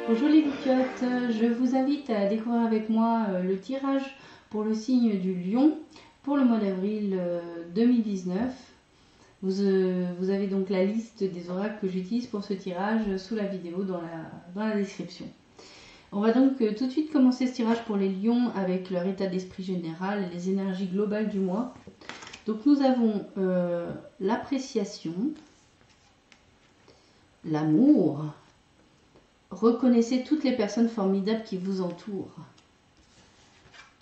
Bonjour les Luciottes, je vous invite à découvrir avec moi le tirage pour le signe du Lion pour le mois d'avril 2019. Vous avez donc la liste des oracles que j'utilise pour ce tirage sous la vidéo dans la description. On va donc tout de suite commencer ce tirage pour les lions avec leur état d'esprit général et les énergies globales du mois. Donc nous avons l'appréciation, l'amour. Reconnaissez toutes les personnes formidables qui vous entourent.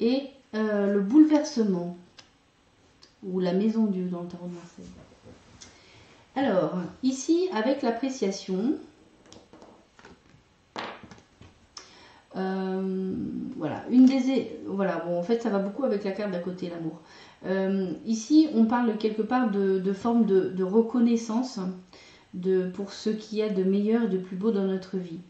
Et le bouleversement, ou la maison Dieu dans le tarot de Marseille. Alors, ici, avec l'appréciation, voilà, voilà, bon, en fait, ça va beaucoup avec la carte d'à côté, l'amour. Ici, on parle quelque part de forme de reconnaissance pour ce qu'il y a de meilleur et de plus beau dans notre vie.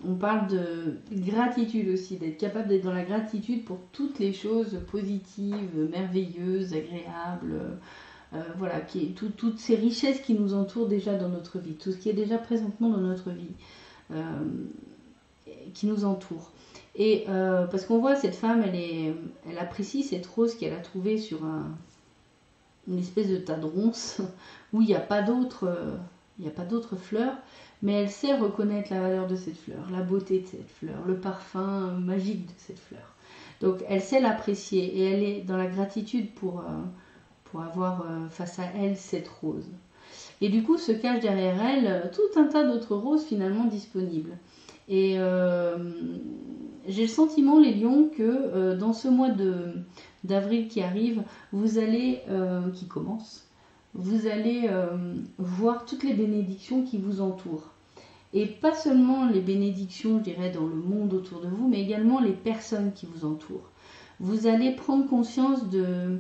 On parle de gratitude aussi, d'être capable d'être dans la gratitude pour toutes les choses positives, merveilleuses, agréables, voilà, toutes ces richesses qui nous entourent déjà dans notre vie, tout ce qui est déjà présentement dans notre vie, qui nous entoure. Et parce qu'on voit cette femme, elle apprécie cette rose qu'elle a trouvée sur une espèce de tas de ronces où il n'y a pas d'autres fleurs. Mais elle sait reconnaître la valeur de cette fleur, la beauté de cette fleur, le parfum magique de cette fleur. Donc elle sait l'apprécier et elle est dans la gratitude pour avoir face à elle cette rose. Et du coup se cache derrière elle tout un tas d'autres roses finalement disponibles. Et j'ai le sentiment, les lions, que dans ce mois d'avril qui arrive, qui commence, vous allez voir toutes les bénédictions qui vous entourent. Et pas seulement les bénédictions, je dirais, dans le monde autour de vous, mais également les personnes qui vous entourent. Vous allez prendre conscience de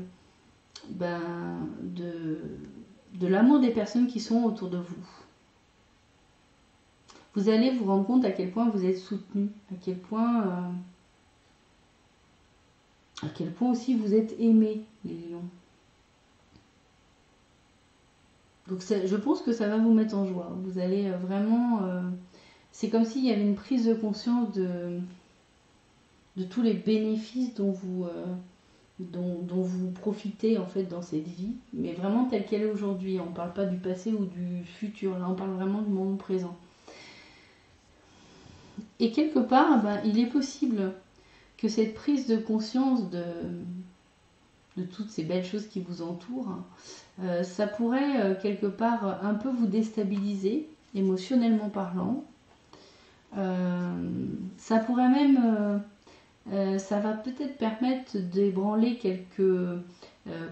l'amour des personnes qui sont autour de vous. Vous allez vous rendre compte à quel point vous êtes soutenu, à quel point aussi vous êtes aimés, les lions. Donc je pense que ça va vous mettre en joie. Vous allez vraiment... c'est comme s'il y avait une prise de conscience de tous les bénéfices dont vous profitez en fait dans cette vie, mais vraiment telle qu'elle est aujourd'hui. On ne parle pas du passé ou du futur, là on parle vraiment du moment présent. Et quelque part, il est possible que cette prise de conscience de toutes ces belles choses qui vous entourent, ça pourrait quelque part un peu vous déstabiliser, émotionnellement parlant. Ça pourrait même, ça va peut-être permettre d'ébranler quelques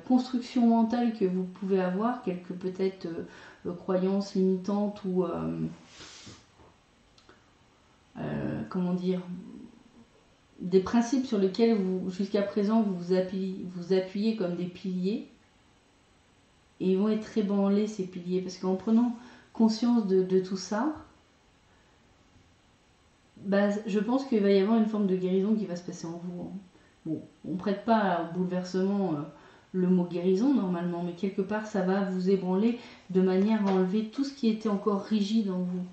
constructions mentales que vous pouvez avoir, quelques peut-être croyances limitantes ou comment dire, des principes sur lesquels jusqu'à présent vous appuyez comme des piliers, et ils vont être ébranlés ces piliers, parce qu'en prenant conscience de tout ça, je pense qu'il va y avoir une forme de guérison qui va se passer en vous. Bon, on ne prête pas au bouleversement le mot guérison normalement, mais quelque part ça va vous ébranler de manière à enlever tout ce qui était encore rigide en vous.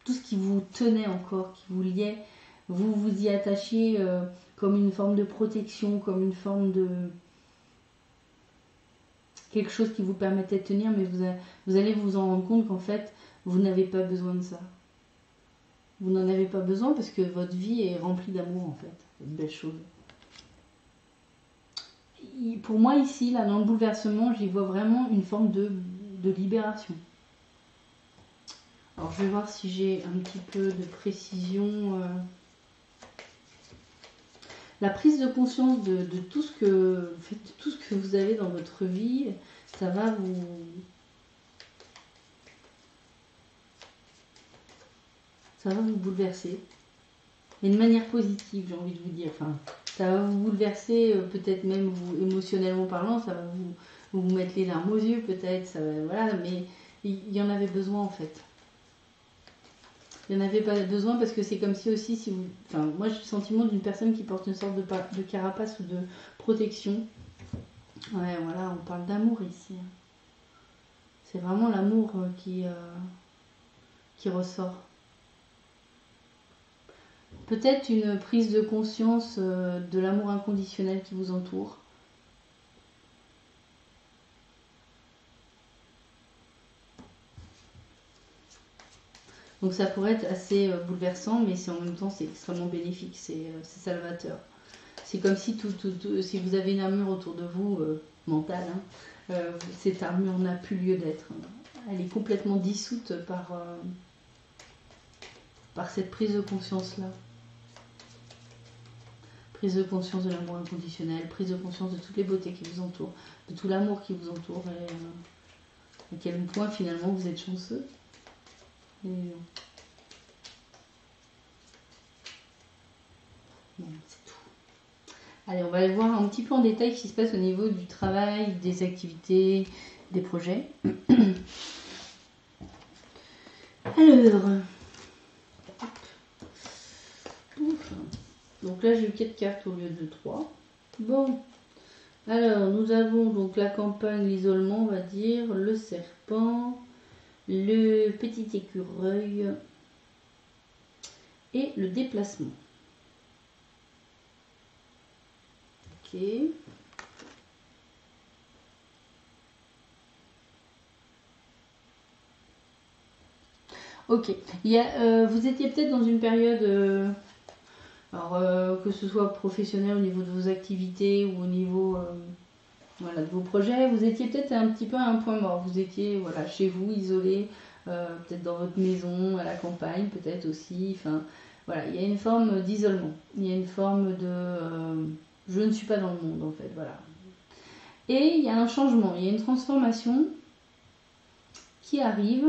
Tout ce qui vous tenait encore, qui vous liait, vous y attachiez comme une forme de protection, comme une forme de... quelque chose qui vous permettait de tenir, mais vous allez vous en rendre compte qu'en fait, vous n'avez pas besoin de ça. Vous n'en avez pas besoin parce que votre vie est remplie d'amour en fait, de belles choses. Pour moi ici, là, dans le bouleversement, j'y vois vraiment une forme de libération. Alors je vais voir si j'ai un petit peu de précision. La prise de conscience de tout ce que vous avez dans votre vie, ça va vous bouleverser. Mais de manière positive, j'ai envie de vous dire. Enfin, ça va vous bouleverser, peut-être même vous, émotionnellement parlant, ça va vous mettre les larmes aux yeux, peut-être. Voilà, mais il y en avait besoin en fait. Il n'y en avait pas besoin parce que c'est comme si aussi, si vous... Enfin, moi j'ai le sentiment d'une personne qui porte une sorte de carapace ou de protection. Ouais, voilà, on parle d'amour ici. C'est vraiment l'amour qui ressort. Peut-être une prise de conscience de l'amour inconditionnel qui vous entoure. Donc ça pourrait être assez bouleversant, mais en même temps c'est extrêmement bénéfique, c'est salvateur. C'est comme si si vous avez une armure autour de vous, mentale, hein, cette armure n'a plus lieu d'être. Elle est complètement dissoute par cette prise de conscience-là. Prise de conscience de l'amour inconditionnel, prise de conscience de toutes les beautés qui vous entourent, de tout l'amour qui vous entoure, et à quel point finalement vous êtes chanceux. Et... bon, c'est tout. Allez, on va aller voir un petit peu en détail ce qui se passe au niveau du travail, des activités, des projets. Alors, donc là j'ai eu 4 cartes au lieu de 3. Bon, alors nous avons donc la campagne, l'isolement, on va dire, le serpent, le petit écureuil et le déplacement. Ok. Ok. Vous étiez peut-être dans une période, que ce soit professionnel au niveau de vos activités ou au niveau voilà, de vos projets, vous étiez peut-être un petit peu à un point mort. Vous étiez voilà, chez vous, isolé, peut-être dans votre maison, à la campagne, peut-être aussi. Enfin, voilà, il y a une forme d'isolement. Il y a une forme de je ne suis pas dans le monde, en fait. Voilà. Et il y a un changement, il y a une transformation qui arrive.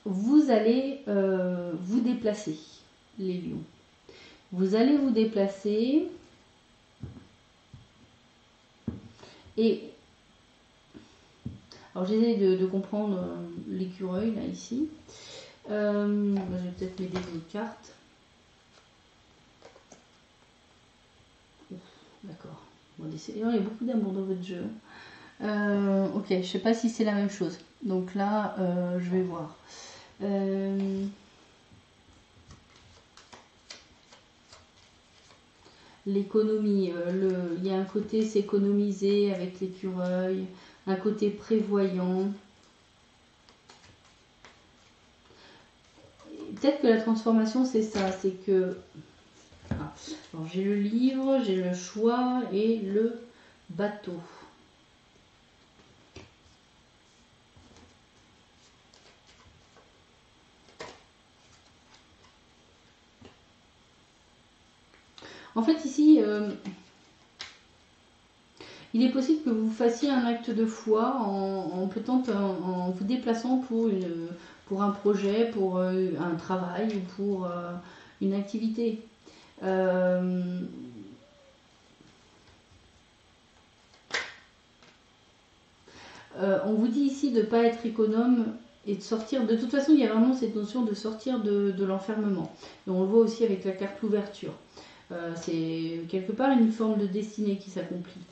Vous allez vous déplacer, les lions. Vous allez vous déplacer et alors j'essaie de comprendre l'écureuil là ici. Je vais peut-être m'aider d'autres cartes. D'accord. Bon, il y a beaucoup d'amour dans votre jeu. Ok, je sais pas si c'est la même chose. Donc là, je vais voir. L'économie, il y a un côté s'économiser avec l'écureuil, un côté prévoyant. Peut-être que la transformation c'est ça, c'est que j'ai le livre, j'ai le choix et le bateau. En fait ici, il est possible que vous fassiez un acte de foi en vous déplaçant pour un projet, pour un travail ou pour une activité. On vous dit ici de ne pas être économe et de sortir. De toute façon, il y a vraiment cette notion de sortir de l'enfermement. Et on le voit aussi avec la carte l'ouverture. C'est quelque part une forme de destinée qui s'accomplit.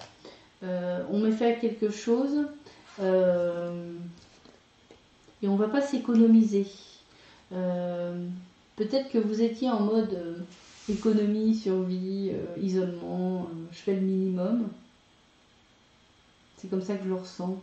On met fait à quelque chose et on ne va pas s'économiser. Peut-être que vous étiez en mode économie, survie, isolement, je fais le minimum. C'est comme ça que je le ressens.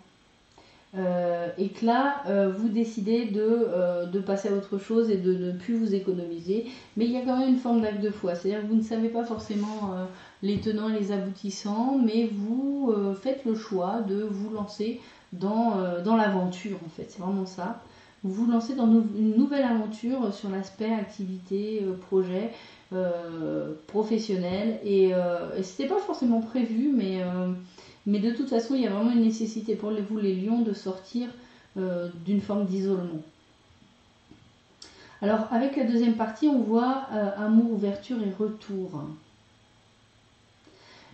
Et que là, vous décidez de passer à autre chose et de ne plus vous économiser. Mais il y a quand même une forme d'acte de foi. C'est-à-dire que vous ne savez pas forcément les tenants et les aboutissants, mais vous faites le choix de vous lancer dans l'aventure, en fait. C'est vraiment ça. Vous vous lancez dans une nouvelle aventure sur l'aspect activité, projet, professionnel. Et c'était pas forcément prévu, mais de toute façon, il y a vraiment une nécessité pour vous, les lions, de sortir d'une forme d'isolement. Alors, avec la deuxième partie, on voit amour, ouverture et retour.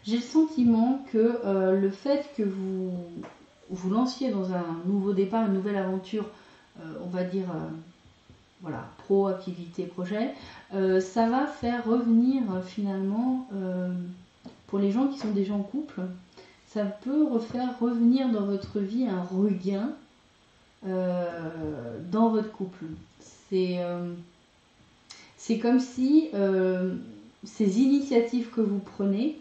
J'ai le sentiment que le fait que vous vous lanciez dans un nouveau départ, une nouvelle aventure, on va dire, voilà, pro, activité, projet, ça va faire revenir finalement, pour les gens qui sont déjà en couple, ça peut refaire revenir dans votre vie un regain dans votre couple. C'est comme si ces initiatives que vous prenez,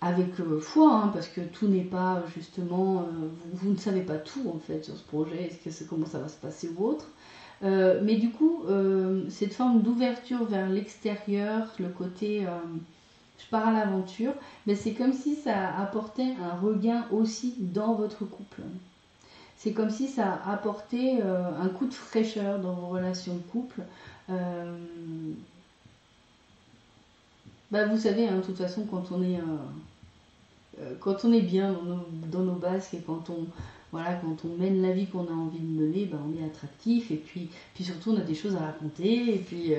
avec foi, hein, parce que tout n'est pas justement, vous ne savez pas tout en fait sur ce projet, comment ça va se passer ou autre, mais du coup, cette forme d'ouverture vers l'extérieur, le côté je pars à l'aventure, mais c'est comme si ça apportait un regain aussi dans votre couple. C'est comme si ça apportait un coup de fraîcheur dans vos relations de couple. Vous savez, hein, de toute façon, quand on est bien dans nos bases et quand on mène la vie qu'on a envie de mener, on est attractif et puis surtout on a des choses à raconter et puis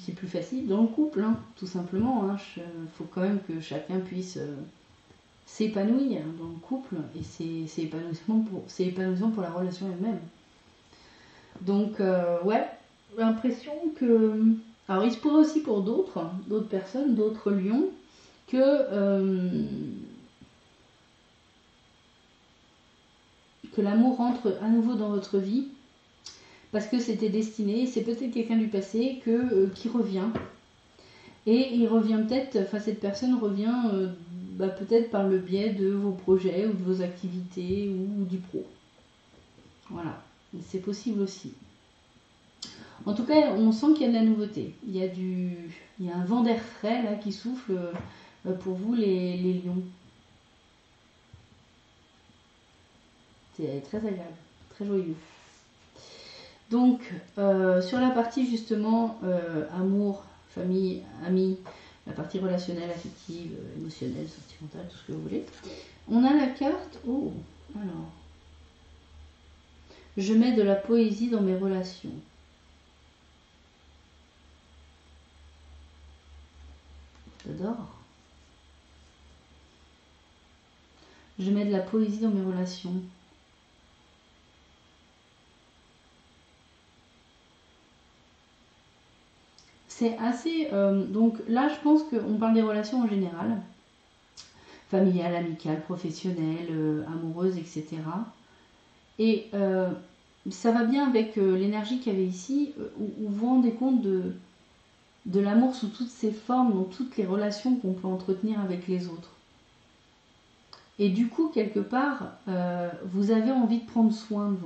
c'est plus facile dans le couple, hein, tout simplement. Faut quand même que chacun puisse s'épanouir dans le couple et c'est épanouissant pour la relation elle-même. Donc ouais, l'impression que... Alors il se pourrait aussi pour d'autres personnes, d'autres lions, que l'amour rentre à nouveau dans votre vie parce que c'était destiné, c'est peut-être quelqu'un du passé qui revient. Et il revient peut-être, cette personne revient peut-être par le biais de vos projets ou de vos activités ou du pro. Voilà, c'est possible aussi. En tout cas, on sent qu'il y a de la nouveauté. Il y a un vent d'air frais là qui souffle pour vous les lions. C'est très agréable, très joyeux. Donc, sur la partie justement amour, famille, amis, la partie relationnelle, affective, émotionnelle, sentimentale, tout ce que vous voulez, on a la carte. Oh, alors. Je mets de la poésie dans mes relations. J'adore. Je mets de la poésie dans mes relations. C'est assez... donc là, je pense qu'on parle des relations en général. Familiales, amicales, professionnelles, amoureuses, etc. Et ça va bien avec l'énergie qu'il y avait ici, où vous vous rendez compte de l'amour sous toutes ses formes, dans toutes les relations qu'on peut entretenir avec les autres. Et du coup, quelque part, vous avez envie de prendre soin de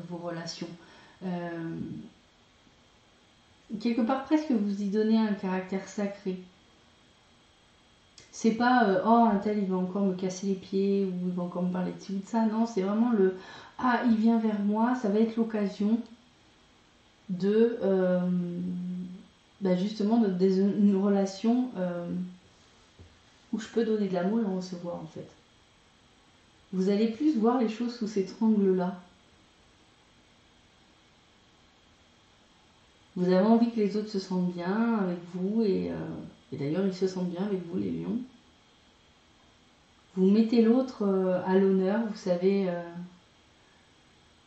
vos relations. Quelque part, presque vous y donnez un caractère sacré. C'est pas un tel il va encore me casser les pieds ou il va encore me parler de ci ou de ça. Non, c'est vraiment il vient vers moi, ça va être l'occasion de justement une relation où je peux donner de l'amour et en recevoir en fait. Vous allez plus voir les choses sous cet angle-là. Vous avez envie que les autres se sentent bien avec vous et d'ailleurs ils se sentent bien avec vous les lions. Vous mettez l'autre à l'honneur, vous savez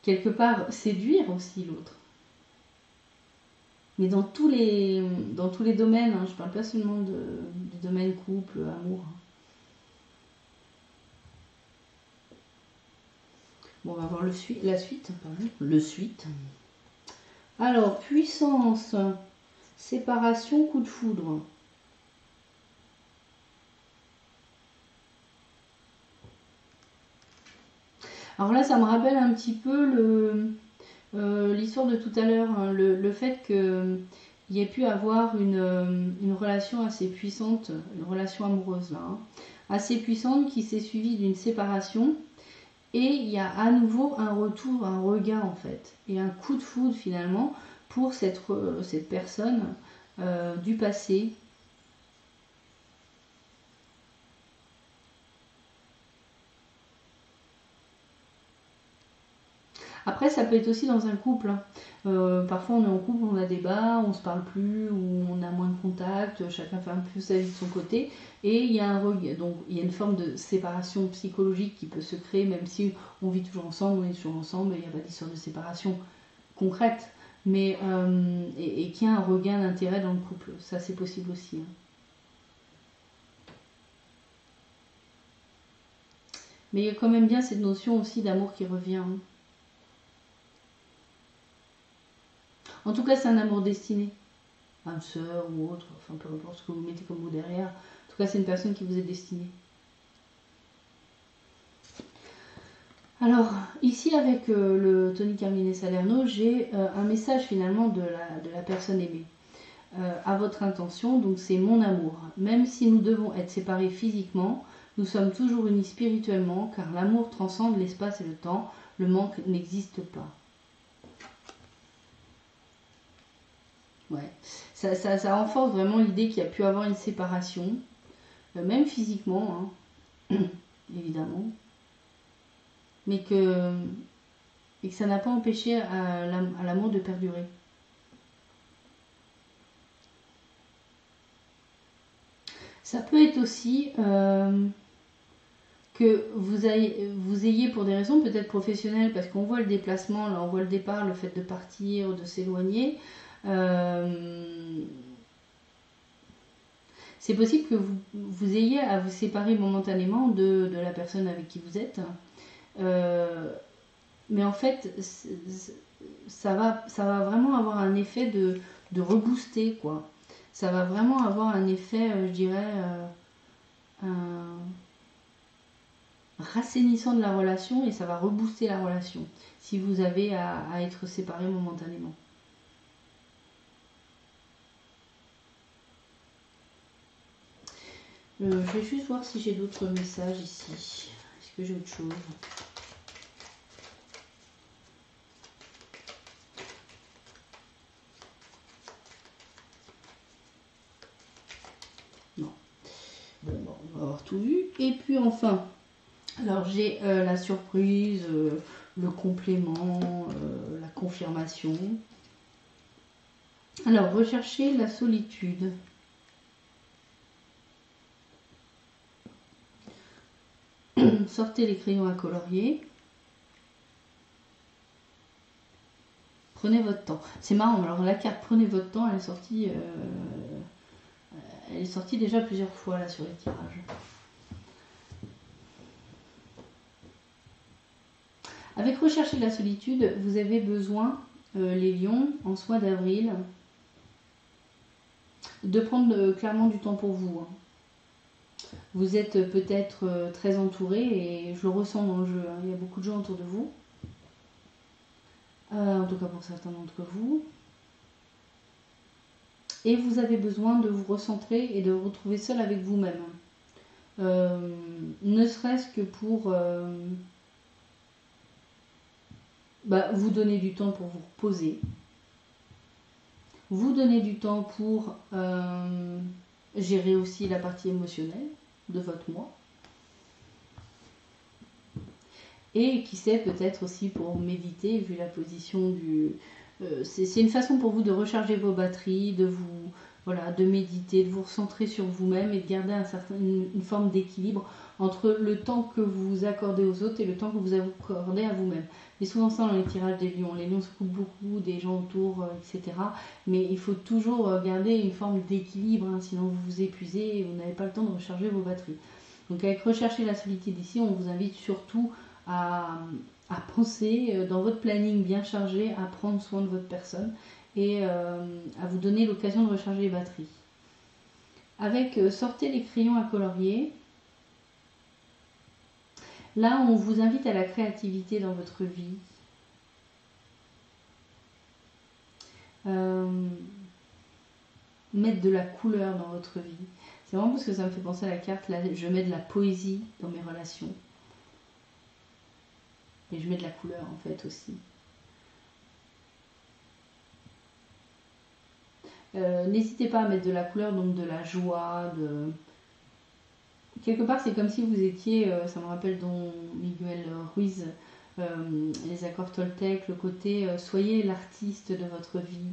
quelque part séduire aussi l'autre. Mais dans tous les domaines, hein, je ne parle pas seulement du domaine couple, amour. Bon, on va voir la suite. Pardon. Le suite. Alors, puissance, séparation, coup de foudre. Alors là, ça me rappelle un petit peu l'histoire de tout à l'heure, hein, le fait qu'il y ait pu avoir une relation assez puissante, une relation amoureuse là, hein, assez puissante qui s'est suivie d'une séparation. Et il y a à nouveau un retour, un regain en fait, et un coup de foudre finalement pour cette personne du passé. Après, ça peut être aussi dans un couple. Hein. Parfois, on est en couple, on a des débats, on se parle plus, ou on a moins de contact, chacun fait un peu sa vie de son côté, et il y a donc il y a une forme de séparation psychologique qui peut se créer, même si on vit toujours ensemble, on est toujours ensemble, il n'y a pas d'histoire de séparation concrète, mais et qu'il y a un regain d'intérêt dans le couple. Ça, c'est possible aussi. Hein. Mais il y a quand même bien cette notion aussi d'amour qui revient. En tout cas, c'est un amour destiné. Âme sœur ou autre, enfin peu importe ce que vous mettez comme mot derrière. En tout cas, c'est une personne qui vous est destinée. Alors, ici avec le Tony Carmine Salerno, j'ai un message finalement de la personne aimée. À votre intention, donc c'est mon amour. Même si nous devons être séparés physiquement, nous sommes toujours unis spirituellement, car l'amour transcende l'espace et le temps. Le manque n'existe pas. Ouais, ça renforce vraiment l'idée qu'il y a pu avoir une séparation, même physiquement, hein, évidemment, mais et que ça n'a pas empêché à l'amour de perdurer. Ça peut être aussi que vous ayez pour des raisons peut-être professionnelles, parce qu'on voit le déplacement, là on voit le départ, le fait de partir, de s'éloigner. C'est possible que vous ayez à vous séparer momentanément de la personne avec qui vous êtes. Mais en fait, ça va vraiment avoir un effet de rebooster, quoi. Ça va vraiment avoir un effet, je dirais, un rassainissant de la relation, et ça va rebooster la relation si vous avez à être séparés momentanément. Je vais juste voir si j'ai d'autres messages ici. Est-ce que j'ai autre chose? Non. Bon, on va avoir tout vu. Et puis enfin, alors j'ai la surprise, le complément, la confirmation. Alors, recherchez la solitude. Sortez les crayons à colorier. Prenez votre temps. C'est marrant, alors la carte prenez votre temps, elle est sortie déjà plusieurs fois là sur les tirages. Avec rechercher de la solitude, vous avez besoin, les lions, en ce mois d'avril, de prendre clairement du temps pour vous. Vous êtes peut-être très entouré, et je le ressens dans le jeu, hein. Il y a beaucoup de gens autour de vous. En tout cas pour certains d'entre vous. Et vous avez besoin de vous recentrer et de vous retrouver seul avec vous-même. Ne serait-ce que pour vous donner du temps pour vous reposer. Vous donner du temps pour gérer aussi la partie émotionnelle de votre moi. Et qui sait, peut-être aussi pour méditer, vu la position du... c'est une façon pour vous de recharger vos batteries, de méditer, de vous recentrer sur vous-même et de garder une forme d'équilibre entre le temps que vous accordez aux autres et le temps que vous accordez à vous-même. Et souvent ça dans les tirages des lions. Les lions se coupent beaucoup, des gens autour, etc. Mais il faut toujours garder une forme d'équilibre, hein, sinon vous vous épuisez et vous n'avez pas le temps de recharger vos batteries. Donc avec Rechercher la solitude ici, on vous invite surtout à penser dans votre planning bien chargé, à prendre soin de votre personne et à vous donner l'occasion de recharger les batteries. Avec sortez les crayons à colorier. Là, on vous invite à la créativité dans votre vie. Mettre de la couleur dans votre vie. C'est vraiment parce que ça me fait penser à la carte, là, je mets de la poésie dans mes relations. Et je mets de la couleur en fait aussi. N'hésitez pas à mettre de la couleur, donc de la joie, quelque part c'est comme si vous étiez, ça me rappelle Don Miguel Ruiz, les accords Toltec, le côté soyez l'artiste de votre vie,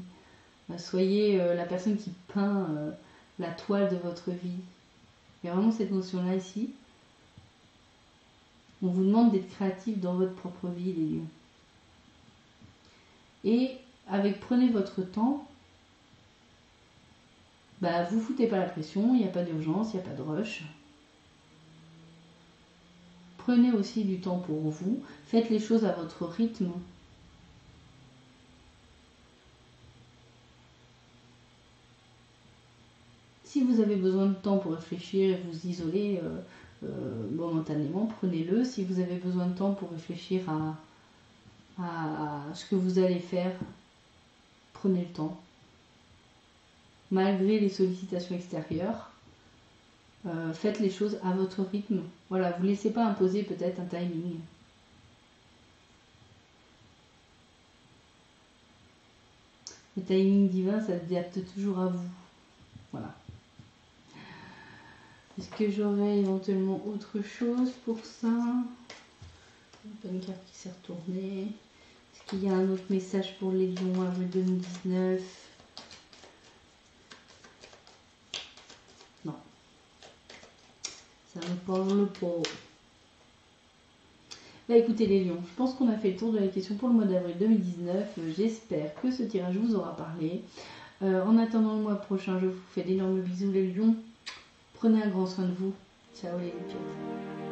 soyez la personne qui peint la toile de votre vie. Il y a vraiment cette notion là ici. On vous demande d'être créatif dans votre propre vie, les lions. Et avec prenez votre temps, vous foutez pas la pression, il n'y a pas d'urgence, il n'y a pas de rush. prenez aussi du temps pour vous. Faites les choses à votre rythme. Si vous avez besoin de temps pour réfléchir et vous isoler momentanément, prenez-le. Si vous avez besoin de temps pour réfléchir à ce que vous allez faire, prenez le temps. Malgré les sollicitations extérieures, faites les choses à votre rythme. Voilà, vous ne laissez pas imposer peut-être un timing. Le timing divin s'adapte toujours à vous. Voilà. Est-ce que j'aurais éventuellement autre chose pour ça? Une carte qui s'est retournée. Est-ce qu'il y a un autre message pour les lions avril 2019? Non. Ça ne parle pas. Bah écoutez les lions, je pense qu'on a fait le tour de la question pour le mois d'avril 2019. J'espère que ce tirage vous aura parlé. En attendant le mois prochain, je vous fais d'énormes bisous les lions. Prenez un grand soin de vous. Ciao les pièces.